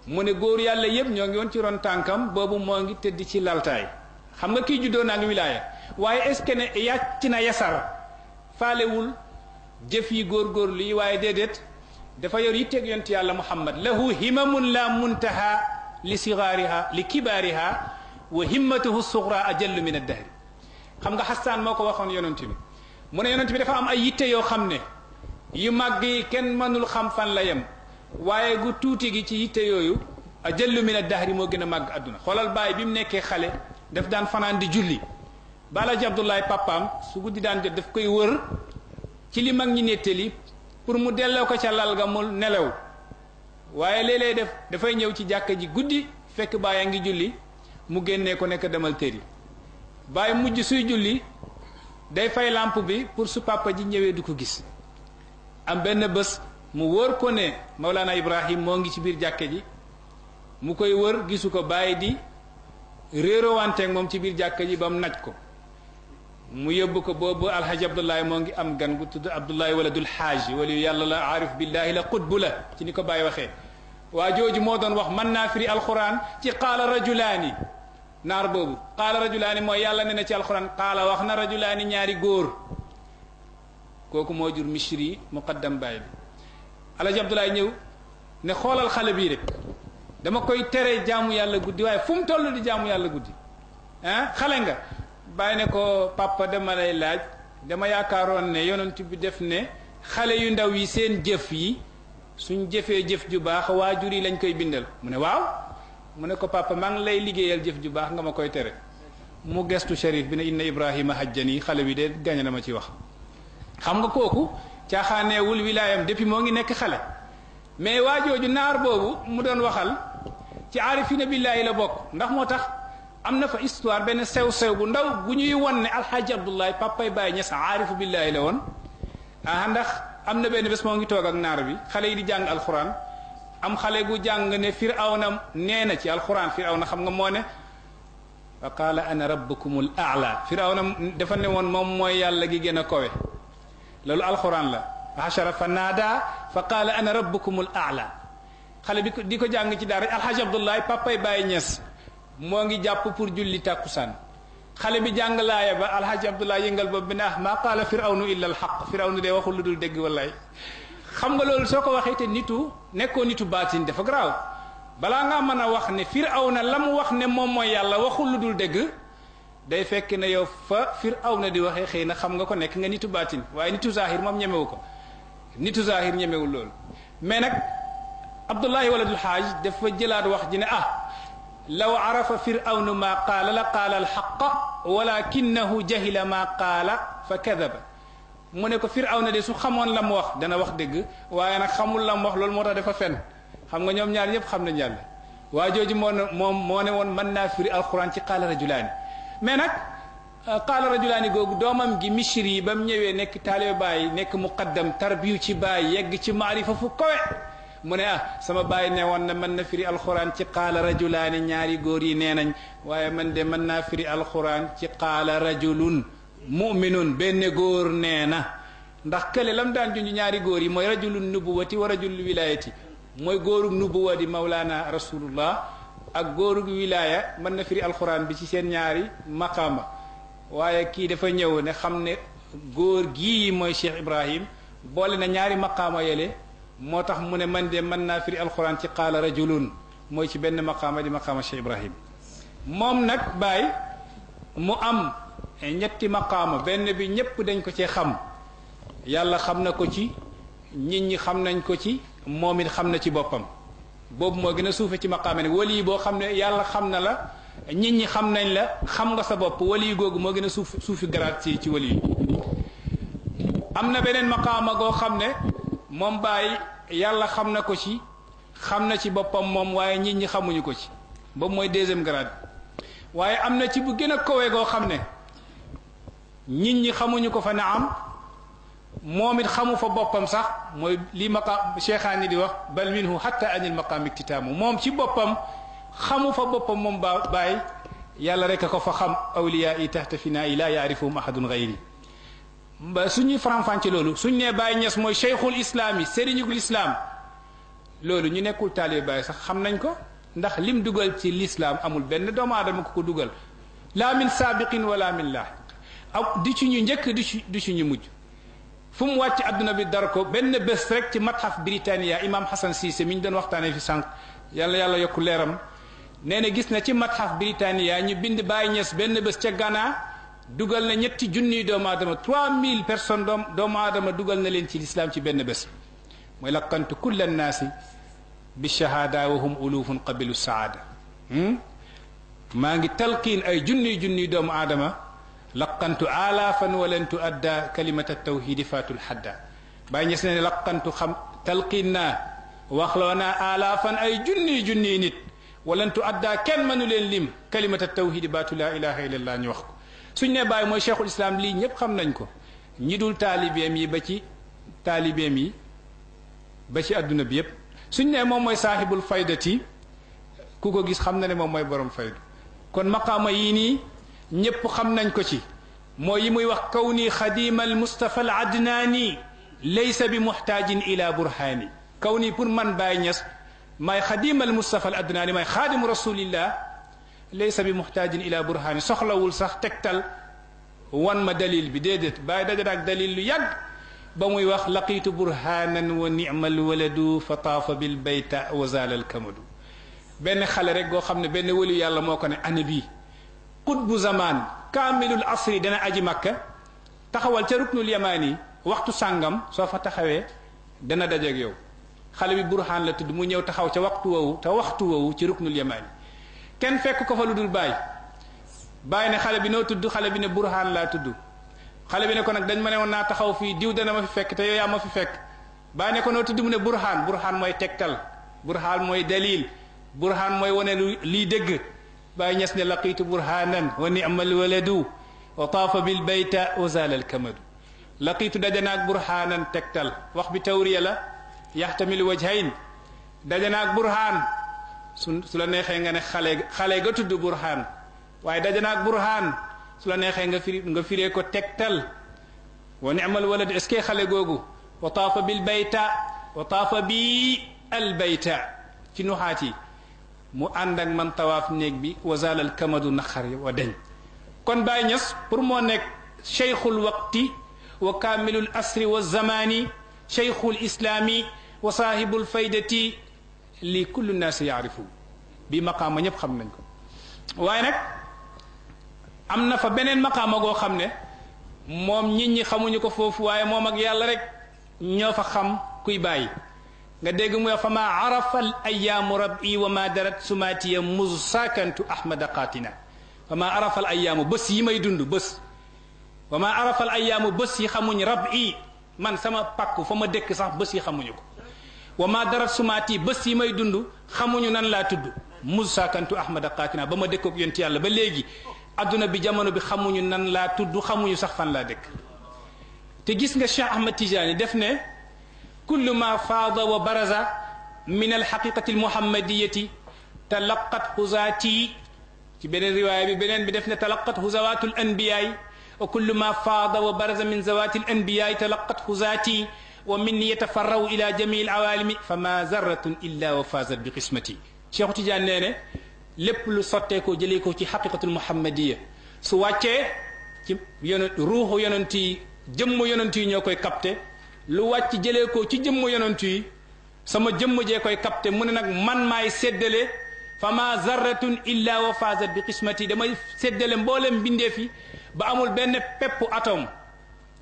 mu ne góor yàlla yépp ñoo ngi woon ci ron tànkam boobu moo ngi tëdd ci laltaay xam nga kii juddoo naa ngi wilaaya waaye est-ce que ne yàcc na yasar faalewul jëf yi góorgóorlu yi waaye déedéet dafa yor yitteeg yonent yàlla Muhammad lahu himamun la muntaha li sigaariha li kibaariha wa himmatuhu sugra ajallu min addahri xam nga Xasaan moo ko waxoon yonent bi mu ne yonent bi dafa am ay yitte yoo xam ne yu màgg yi kenn mënul xam fan la yem waaye gu tuuti gi ci yitte yooyu ajallu min addahri moo gën a màgg àdduna xoolal Baay bi mu nekkee xale daf daan fanaan di julli Balaji Abdoulaye papaam su guddi daan jot daf koy wër ci li mag ñi nettali pour mu delloo ko ca lal ga mu nelaw waaye léeg-léeg dafay ñëw ci jàkka ji guddi fekk Baay a ngi julli mu génnee ko nekk demal tëri Baay mujj suy julli day fay lampe bi pour su papa ji ñëwee du ko gis am benn bés mu wóor ko ne Mawlana Ibrahim moo ngi ci biir jàkke ji mu koy wër gisu ko bàyyi di réerowanteeg moom ci biir jàkke ji ba mu naj ko mu yóbbu ko boobu alhaji Abdullahi moo ngi am gan gu tudd Abdullahi waladul xaaji wala yàlla la aarif billahi la qutbu la ci ni ko bàyyi waxee waa jooju moo doon wax mën naa firi alquran ci qaala rajulaani naar boobu qaala rajulaani mooy yàlla ne na ci alquran qaala wax na rajulaani ñaari góor kooku moo jur Mishri muqaddam baay bi alhaji Abdullahi ñëw ne xoolal xale bii rek dama koy tere jaamu yàlla guddi waaye fu mu toll di jaamu yàlla guddi ah xale nga bàyyi ne ko papa dama lay laaj dama yaakaaroon ne yonent bi def ne xale yu ndaw yi seen jëf yi suñ jëfee jëf ju baax waajur yi lañ koy bindal mu ne waaw mu ne ko papa maa ngi lay liggéeyal jëf ju baax nga ma koy tere mu gestu Cherif bi ne inna Ibrahima hajjani xale bi de gañe na ma ci wax xam nga kooku caaxaaneewul wilaayam depuis moo ngi nekk xale mais waajooju naar boobu mu doon waxal ci aarifina billaahi la bokk ndax moo tax am na fa histoire benn sew-sew bu ndaw bu ñuy won ne alxaaji Abdullahi papay Baay Ñas aarifu billaahi la woon ndax am na benn bés moo ngi toog ak naar bi xale yi di jàng alxuraan am xale gu jàng ne firawna nee na ci alxuraan firawna xam nga moo ne fa qaala ana rabbukumul aala firawna dafa ne woon moom mooy yàlla gi gën a kowe loolu alxuraan la hashara fa naada fa qaala ana rabbukumul aala xale bi di ko jàng ci daara alxaaji Abdullahi papay Baay Ñas moo ngi jàpp pour julli tàkkusaan xale bi jàng laaya ba alxaaji Abdullahi yëngal boobu bi ne maa qaala firawnu illa alxaq firawnu de waxul lu dul dégg wallaay xam nga loolu soo ko waxee te nekkoo nitu baatin dafa garaaw balaa ngaa mën a wax ne firawna la mu wax ne moom mooy yàlla waxul lu dul dégg day fekk ne yow fa firawna di waxee xëy na xam nga ko nekk nga nitu baatin waaye nitu zahir moom ñemewu ko nitu zahir ñemewul loolu mais nag Abdullahi waladul xaaj dafa jëlaat wax ji ne law arafa firawnu maa qaala la qaala alxaqa walakinahu jahila maa qaala fa kadaba mu ne ko firawna de su xamoon la mu wax dana wax dëgg waaye nag xamul la mu wax loolu moo tax dafa fen xam nga ñoom ñaar ñëpp xam nañ yàlla waa jooju moo ne woon mën naa firi alquran ci qaala rajulaani mais nag qaala rajulaani googu doomam gi Mishri yi ba mu ñëwee nekk taalibe Baay nekk muqaddam tarbiyu ci Baay yegg ci maarifa fu kowe mu ne sama baay ne woon na mën na firi alxuraan ci qaala rajulaani ñaari góor yi nee nañ waaye man de mën naa firi alxuraan ci qaala rajulun muminun benn góor nee na ndax kële lam daan junj ñaari góor yi mooy rajulun nubuwati wa rajulul wilayati mooy góorug nubuwa di mawlaana rasulullah ak góorug wilaya mën na firi alxuraan bi ci seen ñaari maqaama waaye kii dafa ñëw ne xam ne góor gii mooy Cheikh Ibrahim boole na ñaari maqaama yele moo tax mu ne man de mën naa firi alxuraan ci qaala rajulun mooy ci benn maqaama di maqaama Cheikh Ibrahim moom nag Baay mu am ñetti maqaama benn bi ñépp dañ ko cee xam yàlla xam na ko ci nit ñi xam nañ ko ci moom it xam na ci boppam boobu moo gën a suufe ci maqaama ne wali boo xam ne yàlla xam na la nit ñi xam nañ la xam nga sa bopp wali googu moo gën a suufi garaat ci wali am na beneen maqaama goo xam ne moom Baay yàlla xam na ko ci xam na ci boppam moom waaye nit ñi xamuñu ko ci boobu mooy deuxième grade waaye am na ci bu gën a kawe goo xam ne nit ñi xamuñu ko fa na am moom it xamu fa boppam sax mooy li maqaam cheikhaani di wax bal minhu hatta anil maqaam iktitaamu moom ci boppam xamu fa boppam moom Baay yàlla rek a ko fa xam awliyaa yi tahta finaa yi laa yaarifuhum ahadun gayri ba suñuy faram-fàcce loolu suñ nee Baay Ñas mooy cheikhul islaam yi sëriñul islaam loolu ñu nekkul taalibe Baay sax xam nañ ko ndax lim dugal ci lislaam amul benn doomu aadama ko dugal laa min saabiqin wala min laahiq aw di ci ñu njëkk di ci ñu mujj fu mu wàcc adduna bi dar ko benn bés rek ci matxaf Britannia imam Hassan Cissé mi ñu doon waxtaanee fi sànq yàlla yokku leeram nee na gis na ci matxaf Britannia ñu bind Baay Ñas benn bés ca Ghana dugal na ñetti junniy doomu aadama 3000 personnes doomu aadama dugal na leen ci lislaam ci benn bés mooy laqantu kulla nnaasi bi shahada wa hum ulufun qabilu saada maa ngi talqiin ay junniy doomu aadama laqantu alaafan walan tuadda kalimata tawhidi fatul hadda Baay Ñas ne laqantu xam talqiin naa waxloo naa alaafan ay junniy nit walan tuadda kenn mënu leen lim kalimata tawhidi baatu laa ilaha illallah ñu wax ko suñ ne Baay mooy cheikhul islam lii ñépp xam nañ ko ñi dul taalibeem yi ba ci taalibeem yi ba ci àdduna bi yépp suñ ne moom mooy saahibul faydati ku ko gis xam na ne moom mooy borom faydu kon maqaama yii nii ñépp xam nañ ko ci mooy yi muy wax kawni xadima al mustafa al adnaani laysa bi muxtaajin ila burhaani kawni pour man Baay Ñas may xadima al mustafa al adnaani may xaadimu rasulillah laysa bi muxtaajin ila burhaani soxlawul sax tegtal wan ma dalil bi déedéet Baay daja ak dalil lu yàgg ba muy wax laqiitu burhanan wa ni'mal waladu fa taafa bil bayta wa zaala al kamadu benn xale rek goo xam ne benn wëlu yàlla moo ko ne ana bii qutbu zaman kaamilul asri dana aji makka taxawal ca ruknul yamaani waxtu sàngam soo fa taxawee dana dajeeg yow xale bi burhaan la tudd mu ñëw taxaw ca waxtu woowu ci ruknul yamaani kenn fekk ko fa lu dul bàyyi ne xale bi noo tudd xale bi ne burhaan laa tudd xale bi ne ko nag dañ ma ne woon naa taxaw fii diw dana ma fi fekk te yow yaa ma fi fekk bàyyi ne ko noo tudd mu ne burhaan mooy tegtal burhaan mooy dalil burhaan mooy wane lii dëgg Baay Ñas ne laqiitu burhanan wa ni'mal waladu wa taafa bil bayta wa zaala al kamadu laqiitu dajanaak burhanan tegtal wax bi tawriya la yaxtamil wajhayn dajanaak burhaan su la neexee nga ne xale ga tudd burhaan waaye dajanaak burhaan su la neexee nga firee ko tegtal wa ni'mal waladu est-ce que xale googu wa taafa bil bayta wa taafa bi al bayta ci nuxaat yi mu ànd ak man tawaaf néeg bi wa zaalal kamadu naqar wa deñ kon Baay Ñas pour moo nekk cheikhul waqti wa kaamilul asri wa zamaani cheikhul islaami wa saahibul faydati li kullu naasi yaarifu bi maqaama ñëpp xam nañ ko waaye nag am na fa beneen maqaama goo xam ne moom nit ñi xamuñu ko foofu waaye moom ak yàlla rek ñoo fa xam kuy bàyyi nga dégg mu fa ma arafa al ayaamu rabbi wa ma darat sumaatiya mus saakantu ahmada qaatina fa ma arafa al ayaamu bés yi may dund bés wa ma arafa al ayaamu bés yi xamuñ rabbi man sama pakku fa ma dëkk sax bés yi xamuñu ko wa ma darat sumaati bés yi may dund xamuñu nan laa tudd mus saakantu ahmada qaatina ba ma dëkkook yonti yàlla ba léegi adduna bi jamono bi xamuñu nan laa tudd xamuñu sax fan laa dëkk te gis nga Cheikh Ahmad Tijaani def ne kullu ma faada wa baraza min alxaqiqati almuhammadiyati talaqat xuzaati ci beneen riwaaya bi beneen bi def ne talaqat xuzawaatu alanbiyaay wa kullu ma faada wa baraza min zawaati alanbiyaay talaqat xuzaati wa minni yatafarraw ila jamii alawaalimi fa ma zarratun illa wa faazat bi qismati Cheikh Tidiane nee ne lépp lu sottee ko jëlee ko ci xaqiqatul muhammadiya su wàccee ci ruuxu yonent yi jëmm yonent yi ñoo koy capté lu wàcc jëlee ko ci jëmm yonent yi sama jëmm jee koy capté mu ne nag man maay séddale fa ma zarratun illa wa faazat bi qismati damay séddale mboolem mbindeef yi ba amul benn peppu atome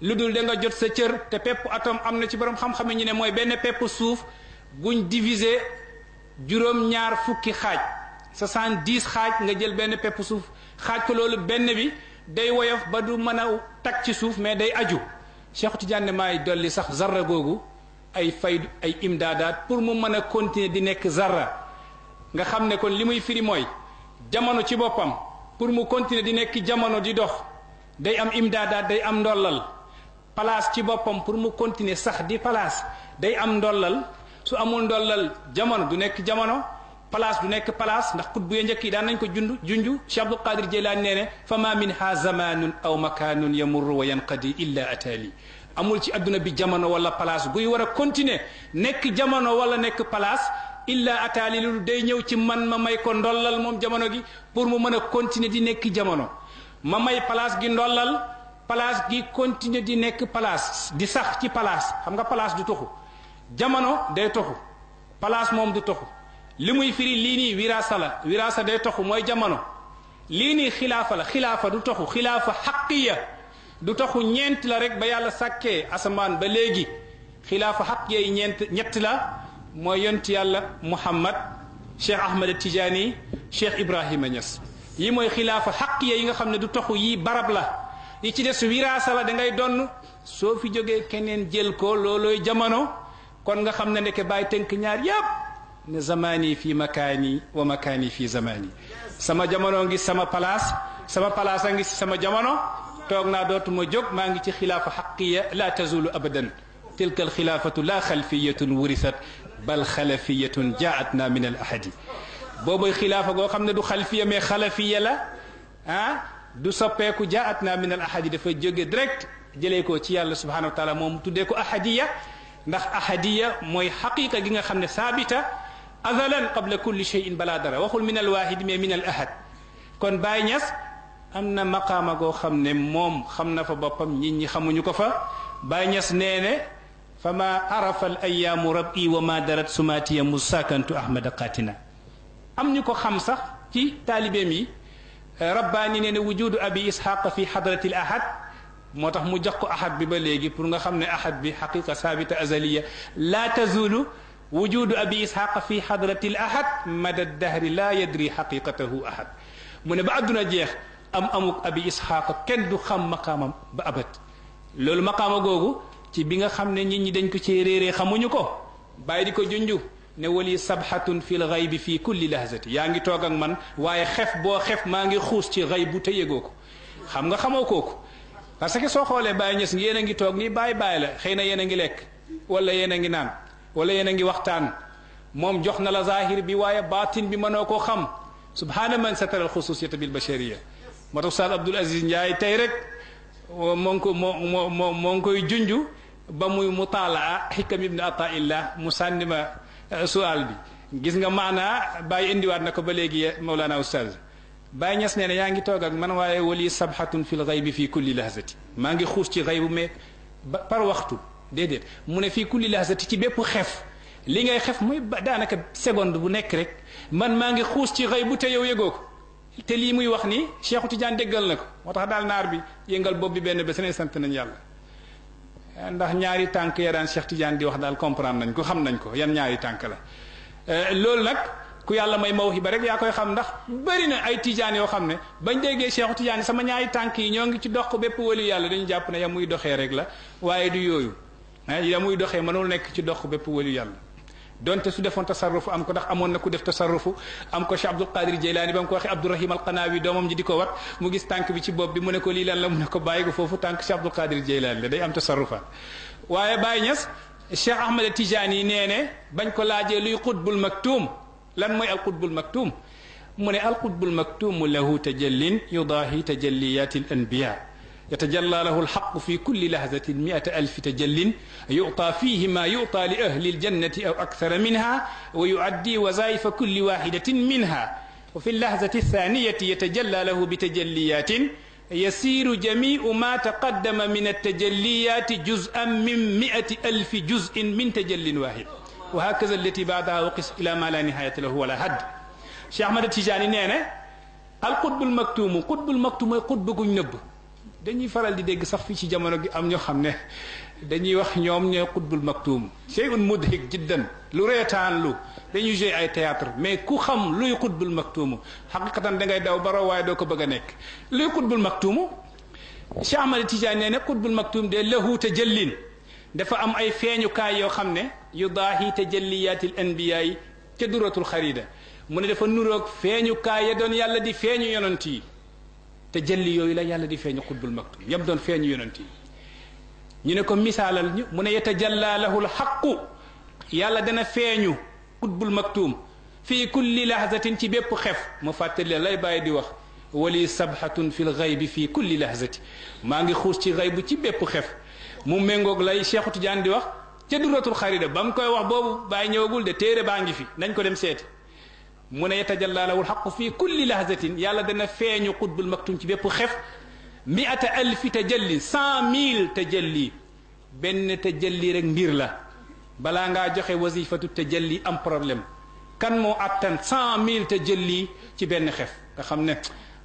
lu dul da nga jot sa cër te peppu atome am na ci borom xam-xam ñu ne mooy benn peppu suuf buñ diviser juróom-ñaar fukki xaaj 70 xaaj nga jël benn peppu suuf xaaj ko loolu benn bi day woyof ba du mën a tag ci suuf mais day aju Cheikh Tidiane maay dolli sax zarra googu ay faydu ay imdaadaat pour mu mën a continuer di nekk zarra nga xam ne kon li muy firi mooy jamono ci boppam pour mu continuer di nekk jamono di dox day am imdaadaat day am ndollal place ci boppam pour mu continuer sax di place day am ndollal su amul ndollal jamono du nekk jamono place du nekk place ndax xutbu ya njëkk yi daan nañ ko junju Cheikh Abdul Qadir Jeylaani nee ne fa ma minha zamanun aw makanun yamurru wa yanqadi illa ataali amul ci adduna bi jamono wala place guy war a continuer nekk jamono wala nekk place illa ataali lu day ñëw ci man ma may ko ndollal moom jamono gi pour mu mën a continuer di nekk jamono ma may place gi ndollal place gi continuer di nekk place di sax ci place xam nga place du toxu jamono day toxu place moom du toxu li muy firi lii nii wiraasa la wiraasa day toxu mooy jamono lii nii xilaafa la xilaafa du toxu xilaafa xaqiya du toxu ñeent la rek ba yàlla sàkkee asamaan ba léegi xilaafa xaqiya yi ñett la mooy yonti yàlla Muhammad Cheikh Ahmed Tidiane Cheikh Ibrahima Niass yi mooy xilaafa xaqiya yi nga xam ne du toxu yii barab la yi ci des wiraasa la da ngay donn soo fi jógee keneen jël ko loolooy jamono kon nga xam ne ndeke bàyyi tënk ñaar yépp ne zamani fi makaani wa makaani fi zamani sama jamono ngi sama place a ngi sama jamono toog naa dootuma jóg maa ngi ci xilaafa xaqiya la tazulu abadan tilka alxilaafatu la xalfiyatun wurisat bal xalafiyatun jaatna min al ahadi booboy xilaafa goo xam ne du xalfiya mais xalafiya la ah du soppeeku jaatna min al ahadi dafa jóge direct jëlee ko ci yàlla subhanahu wa taala moom tuddee ko ahadiya ndax ahadiya mooy xaqiqa gi nga xam ne saabita azalan qabla kulli cheyin balaa dara waxul min al wahid mais min al ahad kon Baay Ñas am na maqaama goo xam ne moom xam na fa boppam nit ñi xamuñu ko fa Baay Ñas nee ne fa ma arafa al ayaamu rab'i wa ma darat sumatiya musakantu ahmada qatina am ñu ko xam sax ci taalibeem yi rabbaani nee ne wujudu abi ishaqa fi hadratil ahad moo tax mu jox ko ahad bi ba léegi pour nga xam ne ahad bi xaqiqa saabita azaliya la tazulu wujudu abi ishaqa fi hadratil ahad mada dahri la yadri xaqiqatahu ahad mu ne ba adduna jeex amuk abi ishaqa kenn du xam maqaamam ba abad loolu maqaama googu ci bi nga xam ne nit ñi dañ ko ci réeree xamuñu ko bàyyi di ko junju ne wali sabhatun fil ghaybi fi kulli lahzati yaa ngi toog ak man waaye xef boo xef maa ngi xuus ci ghaybu te yëgoo ko xam nga xamoo kooku parce que soo xoolee Baay Ñas yéen a ngi toog nii bàyyi la xëy na yéen a ngi lekk wala yéen a ngi naan wala yéen a ngi waxtaan moom jox na la zahir bi waaye baatin bi mënoo koo xam subhaana man satara al xususiyata bil bashariya moo tax Oustaz Abdoul Aziz Ndiaye tey rek moo ngi ko moo ngi koy junju ba muy mutaalaa xikam ibn ataillah mu sànni ma sual bi gis nga maanaa Baay indiwaat na ko ba léegi Mawlana Oustaz Baay Ñas nee na yaa ngi toog ak man waaye wali sabhatun fil ghaybi fii kulli lahzati maa ngi xuus ci ghaybu mais par waxtu déedéet mu ne fii kulli lahzati ci bépp xef li ngay xef muy daanaka seconde bu nekk rek man maa ngi xuus ci ghaybu te yow yëgoo ko te lii muy wax ni Cheikhu Tidiane déggal na ko moo tax daal naar bi yëngal bopp bi benn bés ne sant nañ yàlla ndax ñaari tànk ya daan Cheikh Tidiane di wax daal comprendre nañ ko xam nañ ko yan ñaari tànk la loolu nag ku yàlla may mawhiba rek yaa koy xam ndax bëri na ay tijaan yoo xam ne bañ déggee Cheikhu Tidiane sama ñaari tànk yi ñoo ngi ci dox ko bépp wali yàlla dañu jàpp ne ya muy doxee rek la waaye du yooyu ya muy doxee mënul nekk ci dox ko bépp wali yàlla donte su defoon tasarrufu am ko ndax amoon na ku def tasarrufu am ko Cheikh Abdul Qadir Jeylaani ba mu ko waxee Abdourahim Alqanawi doomam ji di ko wat mu gis tànk bi ci bopp bi mu ne ko lii lan la mu ne ko bàyyi ko foofu tànk Cheikh Abdul Qadir Jeylaani la day am tasarrufaat waaye Baay Ñas Cheikh Ahmed Tidiane yi nee ne bañ ko laajee luy qutbul maktum lan mooy alqutbul maktum mu ne alqutbul maktum lahu tajallin yudaahi tajalliyati al anbiya يتجلى له الحق في كل لحظة 100,000 تجل يعطى فيه ما يعطى لأهل الجنة أو أكثر منها ويعدي وظائف كل واحدة منها وفي اللحظة الثانية يتجلى له بتجليات يسير جميع ما تقدم من التجليات جزءا من 100,000 جزء من تجل واحد وهكذا التي بعدها وقس إلى ما لا نهاية له ولا حد Cheikh Ahmad Tidiane nee na alqutbul maktum qutbul maktum mooy qutb guñ nëbb dañuy faral di dégg sax fii ci jamono gi am ñoo xam ne dañuy wax ñoom ñooy qutbul maktum shay'un mudhik jiddan lu reetaan lu dañuy jouer ay théâtre mais ku xam luy qutbul maktum xaqiqatan da ngay daw baro waaye doo ko bëgg a nekk luy qutbul maktum Cheikh Ahmad Tidiane nee na qutbul maktum de lahu tajallin dafa am ay feeñukaay yoo xam ne yudaahi tajalliyaatil anbiyaa yi ca duratul xarida mu ne dafa nuroog feeñukaay ya doon yàlla di feeñu yonent yi te jëlli yooyu la yàlla di feeñu qutbul maktum yam doon feeñu yonent yi ñu ne ko misaalal ñu mu ne yatajalla lahu lxaqu yàlla dana feeñu qutbul maktum fii kulli lahzatin ci bépp xef mu fàttali lay bàyyi di wax wali sabhatun fi lxaybi fii kulli lahzati maa ngi xuus ci xaybu ci bépp xef mu méngoog lay Cheikhu Tidiane di wax ca duratul xarida ba mu koy wax boobu bàyyi ñëwagul de téere baa ngi fi nañ ko dem seeti mu ne yatajalla lahu lxaqu fii kulli lahzatin yàlla dana feeñu qutbul maktum ci bépp xef 100,000 tajalli 100,000 tajalli benn tajalli rek mbir la balaa ngaa joxe wasifatu tajalli am problème kan moo attan 100,000 tajalli ci benn xef nga xam ne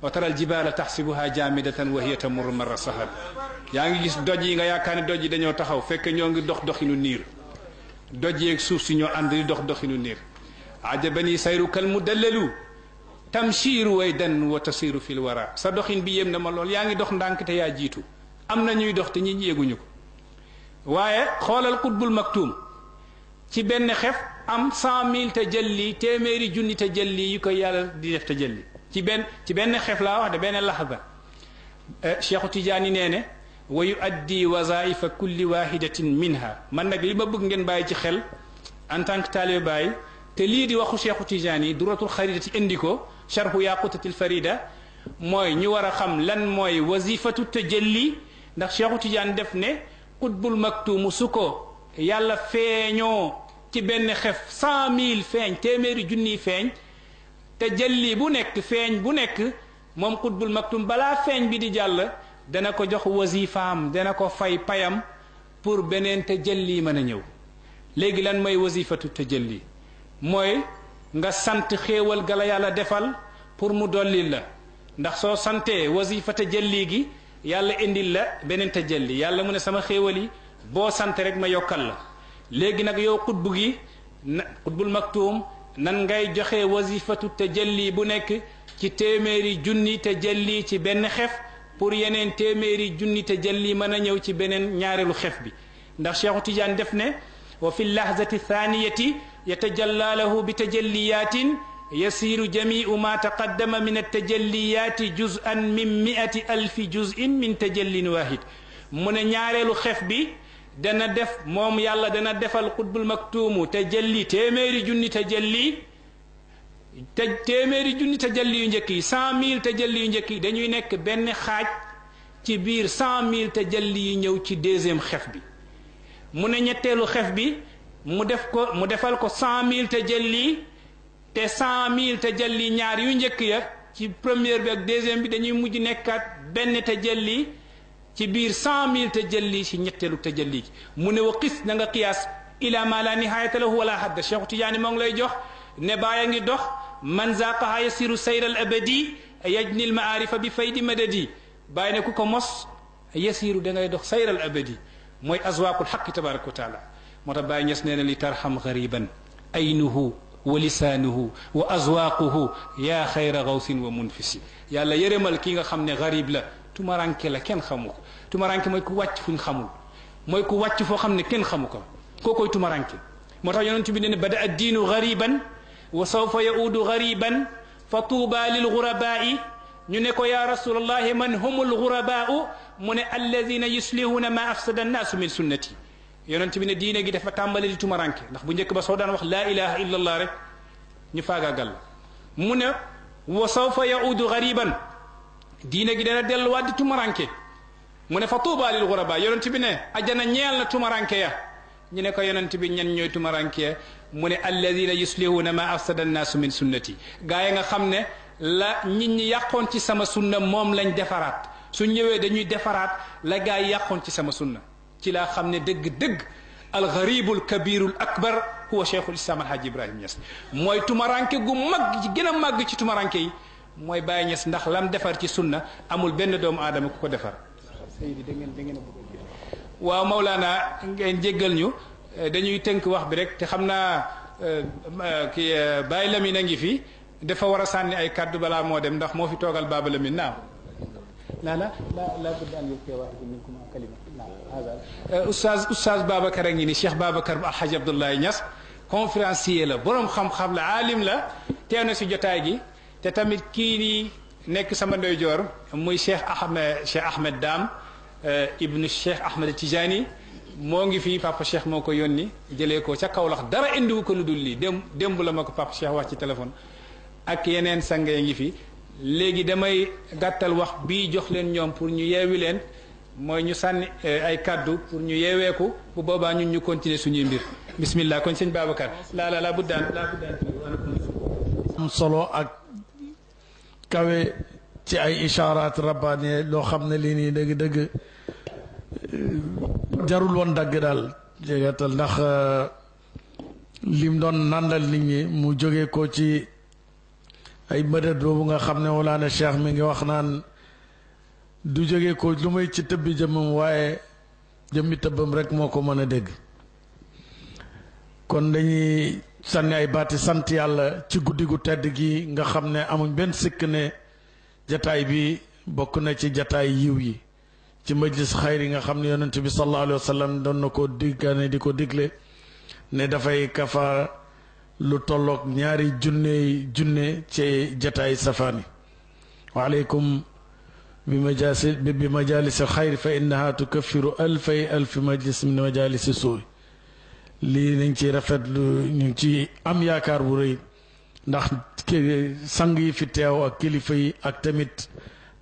wa taral jibaala taxsibuha jaamidatan wa hiya tamurru marra sahab yaa ngi gis doj yi nga yaakaar ne doj yi dañoo taxaw fekk ñoo ngi dox doxinu niir doj yeeg suuf si ñoo ànd di dox doxinu niir ajabani sayruka almudallalu tamshiru waydan wa tasiru fil wara sa doxin bi yéem na ma lool yaa ngi dox ndànk te yaa jiitu am na ñuy dox te ñi yéeguñu ko waaye xoolal qutbul maktum ci benn xef am 100,000 tajalli téeméeri junni tajalli yi koy yàlla di def tajalli ci benn xef laa wax de benn laxza Cheikhu Tidiane nee ne wa yuaddi wazaifa kulli wahidatin minha. man nag li ma bëgg ngeen bàyyi ci xel en tant que taalibe Baay te lii di waxu Cheikhu Tijaani yi duratul xaridati indi ko sharhu yaqutatil farida mooy ñu war a xam lan mooy wazifatu tajalli. ndax Cheikhu Tidiane def ne qutbul maktuum su ko yàlla feeñoo ci benn xef 100 000 feeñ téeméeri junniy feeñ tajalli bu nekk feeñ bu nekk moom qutbul maktuum balaa feeñ bi di jàll dana ko jox wasifaam dana ko fay payam pour beneen tajalli mën a ñëw. léegi lan mooy wasifatu tajalli mooy nga sant xéewal gala yàlla defal pour mu dolli la ndax soo santee wasifa tajalli gi yàlla indil la beneen tajalli yàlla mu ne sama xéewal yi boo sant rek ma yokkal la. léegi nag yow xutbu gi xutbul maktuum nan ngay joxe wasifatu tajalli bu nekk ci téeméeri junni tajalli ci benn xef pour yeneen téeméeri junni tajalli mën a ñëw ci beneen ñaareelu xef bi. ndax Cheikhu Tidiane def ne wa fi lahzati thaniyati yatajalla lahu bi tajalliyatin yasiru jamiu ma taqaddama min altajalliyati juz'an min 100,000 juz'in min tajallin wahid. mu ne ñaareelu xef bi dana def moom yàlla dana defal xutbul maktuumu tajalli téeméeri junni tajalli téeméeri junni tajalli yu njëkk yi 100,000 tajalli yu njëkk yi dañuy nekk benn xaaj ci biir 100,000 tajalli yi ñëw ci deuxième xef bi. mu ne ñetteelu xef bi mu defal ko 100,000 tajalli te 100,000 tajalli ñaar yu njëkk ya ci première bi ak deuxième bi dañuy mujj nekkaat benn tajalli ci biir 100,000 tajalli ci ñetteelu tajalli gi. mu ne wa qis na nga qiyaas ila ma la nihayata lahu wala hadda. Cheikh Tidiane moo ngi lay jox ne baaya ngi dox man zaqaha yasiru sayra al abadi yajni al maarifa bi faydi madadi. bàyyi ne ku ko mos yasiru da ngay dox sayra al abadi mooy azwaaqul xaqi tabaraka wa taala. moo tax Baay Ñas nee na li tarxam gariban aynuhu wa lisaanuhu wa azwaaquhu yaa xayra gawsin wa munfisi. yàlla yërëmal ki nga xam ne garib la tumaranke la kenn xamu ko. tumaranke mooy ku wàcc fuñ xamul mooy ku wàcc foo xam ne kenn xamu ko koo koy tumaranke. moo tax yonent bi ne bada addiinu gariban wa sawfa yauudu gariban fa tuuba lil gurabaa'i. ñu ne ko yaa rasulallahi man humul gurabaa'u mu ne alladina yuslihuna ma afsada annaasu min sunnati. yonent bi ne diine gi dafa tàmbali di tumaranke ndax bu njëkk ba soo daan wax laa ilaha illa allah rek ñu faagaagal la. mu ne wa sawfa yauudu gariban diine gi dana delluwaat di tumaranke. mu ne fa tuuba lil guraba yonent bi ne ajana ñeel na tumaranke ya. ñu ne ko yonent bi ñan ñooy tumaranke ya mu ne alladina yuslihuna ma afsada annaasu min sunnati. gaa yi nga xam ne la nit ñi yàqoon ci sama sunna moom lañ defaraat su ñëwee dañuy defaraat la gaa yi yàqoon ci sama sunna. ci laa xam ne dëgg-dëgg algaribul kabirul akbar huwa cheikhul islam alhaji Ibrahima Niass mooy tumaranke gu mag ci gën a màgg ci tumaranke yi mooy Baye Niass ndax lam defar ci sunna amul benn doomu aadama ku ko defar. Seydi da ngeen waaw Mawlana ngeen jéggal ñu dañuy tënk wax bi rek te xam naa kii Baye Lamine a ngi fi dafa war a sànni ay kaddu balaa moo dem ndax moo fi toogal Baba Lamine naam. لا بد أن يلقي واحد منكم كلمة. هذا أستاذ بابكر ngi ni Cheikh Babacar bu Alhaji Abdoulaye Niass conférencier la borom xam-xam la aalim la teew na si jotaay gi te tamit kii nii nekk sama ndeyjoor muy Cheikh Ahmed Dame ibnu Cheikh Ahmed Tijani moo ngi fii Papa Cheikh moo ko yónni jëlee ko ca Kaolack dara indiwu ko lu dul lii démb la ma ko Papa Cheikh wax ci téléphone ak yeneen sang yi ngi fi. léegi damay gàttal wax bii jox leen ñoom pour ñu yeewi leen mooy ñu sànni ay kaddu pour ñu yeeweeku bu boobaa ñun ñu continuer suñuy mbir bismillah kon sëñ Babacar la buddaan am solo ak kawe ci ay ishaaraat rabbaani loo xam ne lii nii dëgg-dëgg jarul woon dagg daal jégatal ndax lim doon nàndal nit ñi mu jóge ko ci ay mëdët boobu nga xam ne walaana cheikh mi ngi wax naan du jóge ko lu may ci tëbbi jëmmam waaye jëmmi tëbbam rek moo ko mën a dégg. kon dañuy sànni ay baati sant yàlla ci guddi gu tedd gi nga xam ne amuñ benn sikk ne jataay bi bokk na ci jataay yiw yi ci majlis xayri nga xam ne yonent bi sallallahu alayhi wa sallam doon na ko diggaane di ko digle ne dafay kafa lu tolloog ñaari junne ci jataay safaani waaleykum بمجالس الخير فإنها تكفر ألف مجلس من مجالس السوء lii nañ ci rafetlu ñu ngi ci am yaakaar bu rëy ndax sang yi fi teew ak kilifa yi ak tamit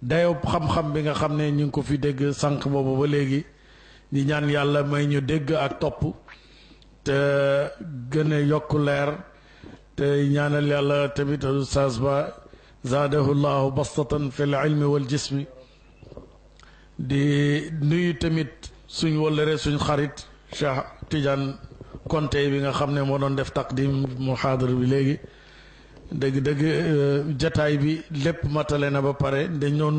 dayob xam-xam bi nga xam ne ñu ngi ko fi dégg sànq boobu ba léegi di ñaan yàlla may ñu dégg ak topp te gën a yokk leer te ñaanal yàlla tamit Oustaz Ba zaadahu llahu bastatan fi l ilmi wal jismi di nuyu tamit suñ wëllëre suñ xarit Cheikh Tidiane Konte bi nga xam ne moo doon def taqdim muhaadara bi léegi dëgg-dëgg jataay bi lépp matale na ba pare dañ doon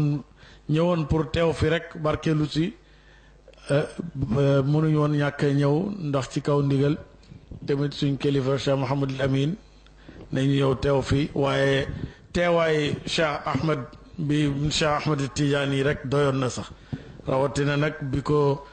ñëwoon pour teew fi rek barkeelu ci mënuñ woon ñàkk ñëw ndax ci kaw ndigal tamit suñ kilifa Cheikh Mouhamadul Amin nañu ñëw teew fi waaye teewaay Cheikh Ahmed bi Cheikh Ahmed Tidiane yi rek doyoon na sax rawatina nag bi ko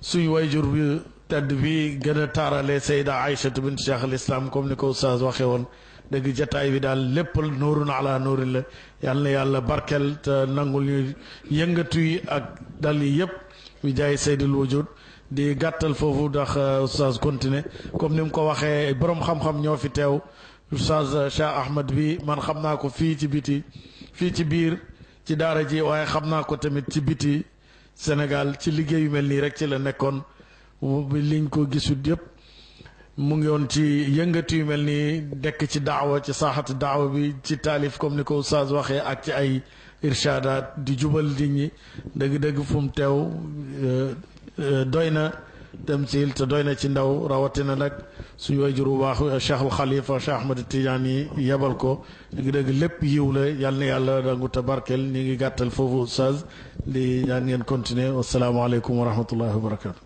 suñ wayjur bi tedd bi gën a taarale Seyda Aïchatu bint Cheikh al Islam comme ni ko Oustaz waxee woon dëgg jataay bi daal lépp nuurun ala nuurin la yàlla na yàlla barkel te nangul ñu yëngatu yi ak dal yi yëpp bi jaay Seydil Wujud di gàttal foofu ndax Oustaz continuer comme ni mu ko waxee borom xam-xam ñoo fi teew Oustaz Cheikh Ahmed bi man xam naa ko fii ci biti fii ci biir ci daara ji waaye xam naa ko tamit ci biti Sénégal ci liggéey yu mel nii rek ci la nekkoon bi liñ ko gisut yëpp mu ngi woon ci yëngatu yu mel nii dekk ci daawa ci saaxatu daawa bi ci taalif comme ni ko Oustaz waxee ak ci ay irshadaat di jubal nit ñi dëgg-dëgg fu mu teew doy na tamsil te doy na ci ndaw rawatina nag suñu wayjur bu baax Cheikh al Khalifa Cheikh Ahmed Tidiane yi yebal ko dëgg-dëgg lépp yiw la yal na yàlla dangu te barkel ñi ngi gàttal foofu Oustaz di ñaan ngeen continuer wasalaamaaleykum wa rahmatullahi wa barakatu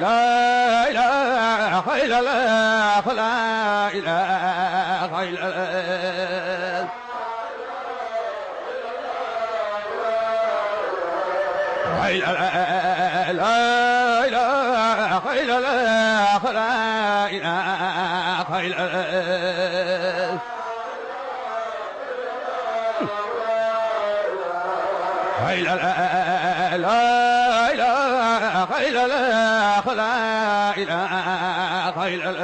لا إله إلا الله لا إله إلا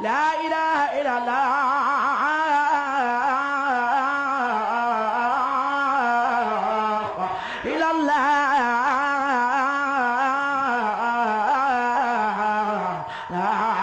لا إله إلا الله إلا الله لا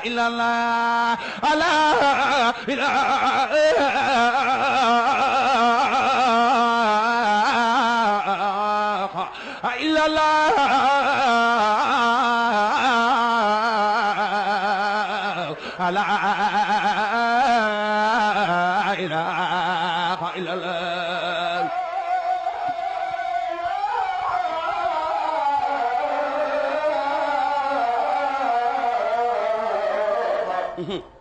إلا الله لا إله إلا الله لا إله إلا الله Mm-hmm.